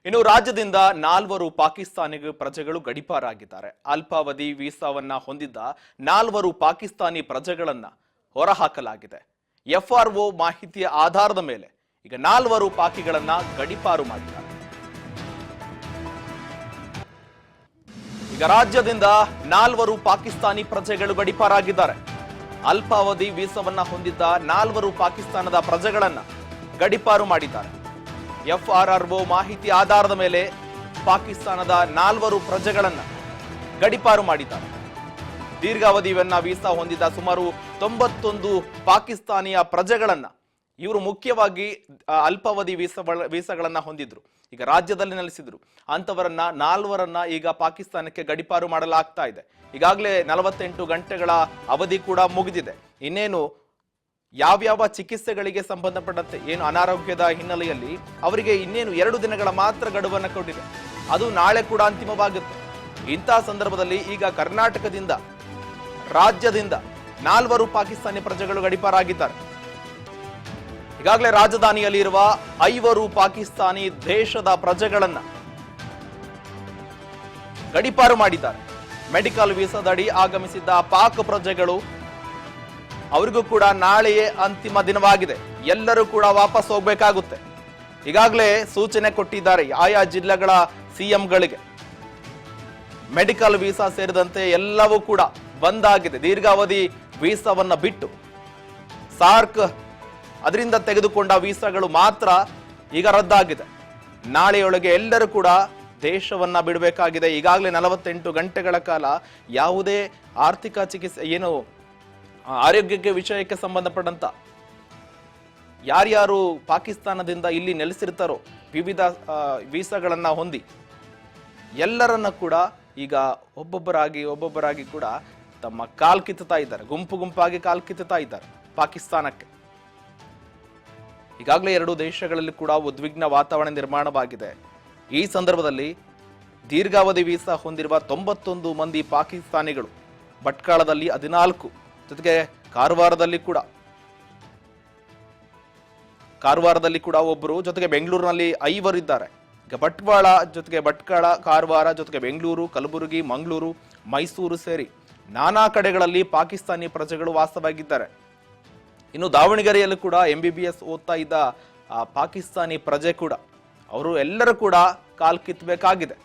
ಇನ್ನು ರಾಜ್ಯದಿಂದ 4 ಪಾಕಿಸ್ತಾನಿ ಪ್ರಜೆಗಳು ಗಡೀಪಾರಾಗಿದ್ದಾರೆ. ಅಲ್ಪಾವಧಿ ವೀಸಾವನ್ನ ಹೊಂದಿದ್ದ 4 ಪಾಕಿಸ್ತಾನಿ ಪ್ರಜೆಗಳನ್ನ ಹೊರಹಾಕಲಾಗಿದೆ. ಎಫ್ಆರ್ಒ ಮಾಹಿತಿಯ ಆಧಾರದ ಮೇಲೆ ಈಗ 4 ಪಾಕಿಗಳನ್ನ ಗಡೀಪಾರು ಮಾಡಿದ್ದಾರೆ. ಈಗ ರಾಜ್ಯದಿಂದ 4 ಪಾಕಿಸ್ತಾನಿ ಪ್ರಜೆಗಳು ಗಡೀಪಾರಾಗಿದ್ದಾರೆ. ಅಲ್ಪಾವಧಿ ವೀಸಾವನ್ನ ಹೊಂದಿದ್ದ 4 ಪಾಕಿಸ್ತಾನದ ಪ್ರಜೆಗಳನ್ನ ಗಡೀಪಾರು ಮಾಡಿದ್ದಾರೆ. ಎಫ್ಆರ್ಒ ಮಾಹಿತಿ ಆಧಾರದ ಮೇಲೆ ಪಾಕಿಸ್ತಾನದ 4 ಪ್ರಜೆಗಳನ್ನ ಗಡೀಪಾರು ಮಾಡಿದ್ದಾರೆ. ದೀರ್ಘಾವಧಿಯನ್ನ ವೀಸಾ ಹೊಂದಿದ್ದ ಸುಮಾರು 91 ಪಾಕಿಸ್ತಾನಿಯ ಪ್ರಜೆಗಳನ್ನ ಇವರು ಮುಖ್ಯವಾಗಿ ಅಲ್ಪಾವಧಿ ವೀಸಾಗಳನ್ನ ಹೊಂದಿದ್ರು. ಈಗ ರಾಜ್ಯದಲ್ಲಿ ನೆಲೆಸಿದ್ರು. ಅಂತವರನ್ನ 4ರನ್ನ ಈಗ ಪಾಕಿಸ್ತಾನಕ್ಕೆ ಗಡೀಪಾರು ಮಾಡಲಾಗ್ತಾ ಇದೆ. ಈಗಾಗಲೇ 48 ಗಂಟೆಗಳ ಅವಧಿ ಕೂಡ ಮುಗಿದಿದೆ. ಇನ್ನೇನು ಯಾವ್ಯಾವ ಚಿಕಿತ್ಸೆಗಳಿಗೆ ಸಂಬಂಧಪಟ್ಟಂತೆ ಏನು ಅನಾರೋಗ್ಯದ ಹಿನ್ನೆಲೆಯಲ್ಲಿ ಅವರಿಗೆ ಇನ್ನೇನು 2 ದಿನಗಳ ಮಾತ್ರ ಗಡುವನ್ನು ಕೊಟ್ಟಿದೆ. ಅದು ನಾಳೆ ಕೂಡ ಅಂತಿಮವಾಗುತ್ತೆ. ಇಂತಹ ಸಂದರ್ಭದಲ್ಲಿ ಈಗ ಕರ್ನಾಟಕದಿಂದ ರಾಜ್ಯದಿಂದ 4 ಪಾಕಿಸ್ತಾನಿ ಪ್ರಜೆಗಳು ಗಡೀಪಾರಾಗಿದ್ದಾರೆ. ಈಗಾಗಲೇ ರಾಜಧಾನಿಯಲ್ಲಿ ಇರುವ 5 ಪಾಕಿಸ್ತಾನಿ ದೇಶದ ಪ್ರಜೆಗಳನ್ನ ಗಡೀಪಾರು ಮಾಡಿದ್ದಾರೆ. ಮೆಡಿಕಲ್ ವೀಸಾದಡಿ ಆಗಮಿಸಿದ್ದ ಪಾಕ್ ಪ್ರಜೆಗಳು ಅವರಿಗೂ ಕೂಡ ನಾಳೆಯೇ ಅಂತಿಮ ದಿನವಾಗಿದೆ. ಎಲ್ಲರೂ ಕೂಡ ವಾಪಸ್ ಹೋಗ್ಬೇಕಾಗುತ್ತೆ. ಈಗಾಗಲೇ ಸೂಚನೆ ಕೊಟ್ಟಿದ್ದಾರೆ ಆಯಾ ಜಿಲ್ಲೆಗಳ ಸಿಎಂಗಳಿಗೆ. ಮೆಡಿಕಲ್ ವೀಸಾ ಸೇರಿದಂತೆ ಎಲ್ಲವೂ ಕೂಡ ಬಂದಾಗಿದೆ. ದೀರ್ಘಾವಧಿ ವೀಸಾವನ್ನ ಬಿಟ್ಟು ಸಾರ್ಕ್ ಅದರಿಂದ ತೆಗೆದುಕೊಂಡ ವೀಸಾಗಳು ಮಾತ್ರ ಈಗ ರದ್ದಾಗಿದೆ. ನಾಳೆಯೊಳಗೆ ಎಲ್ಲರೂ ಕೂಡ ದೇಶವನ್ನ ಬಿಡಬೇಕಾಗಿದೆ. ಈಗಾಗಲೇ 48 ಗಂಟೆಗಳ ಕಾಲ ಯಾವುದೇ ಆರ್ಥಿಕ ಚಿಕಿತ್ಸೆ ಏನು ಆರೋಗ್ಯಕ್ಕೆ ವಿಷಯಕ್ಕೆ ಸಂಬಂಧಪಟ್ಟಂತ ಯಾರ್ಯಾರು ಪಾಕಿಸ್ತಾನದಿಂದ ಇಲ್ಲಿ ನೆಲೆಸಿರ್ತಾರೋ ವಿವಿಧ ವೀಸಾಗಳನ್ನ ಹೊಂದಿ ಎಲ್ಲರನ್ನ ಕೂಡ ಈಗ ಒಬ್ಬೊಬ್ಬರಾಗಿ ಕೂಡ ತಮ್ಮ ಕಾಲ್ ಕಿತ್ತುತ್ತಾ ಇದ್ದಾರೆ. ಗುಂಪಾಗಿ ಕಾಲ್ ಕಿತ್ತುತ್ತಾ ಇದ್ದಾರೆ ಪಾಕಿಸ್ತಾನಕ್ಕೆ. ಈಗಾಗಲೇ 2 ದೇಶಗಳಲ್ಲಿ ಕೂಡ ಉದ್ವಿಗ್ನ ವಾತಾವರಣ ನಿರ್ಮಾಣವಾಗಿದೆ. ಈ ಸಂದರ್ಭದಲ್ಲಿ ದೀರ್ಘಾವಧಿ ವೀಸಾ ಹೊಂದಿರುವ 91 ಮಂದಿ ಪಾಕಿಸ್ತಾನಿಗಳು ಭಟ್ಕಳದಲ್ಲಿ 14 ಜೊತೆಗೆ ಕಾರವಾರದಲ್ಲಿ ಕೂಡ ಒಬ್ಬರು, ಜೊತೆಗೆ ಬೆಂಗಳೂರಿನಲ್ಲಿ 5 ಇದ್ದಾರೆ. ಈಗ ಭಟ್ಕಳ, ಕಾರವಾರ ಜೊತೆಗೆ ಬೆಂಗಳೂರು, ಕಲಬುರಗಿ, ಮಂಗಳೂರು, ಮೈಸೂರು ಸೇರಿ ನಾನಾ ಕಡೆಗಳಲ್ಲಿ ಪಾಕಿಸ್ತಾನಿ ಪ್ರಜೆಗಳು ವಾಸವಾಗಿದ್ದಾರೆ. ಇನ್ನು ದಾವಣಗೆರೆಯಲ್ಲೂ ಕೂಡ MBBS ಓದ್ತಾ ಇದ್ದ ಪಾಕಿಸ್ತಾನಿ ಪ್ರಜೆ ಕೂಡ ಅವರು ಎಲ್ಲರೂ ಕೂಡ ಕಾಲ್ ಕಿತ್ತಬೇಕಾಗಿದೆ.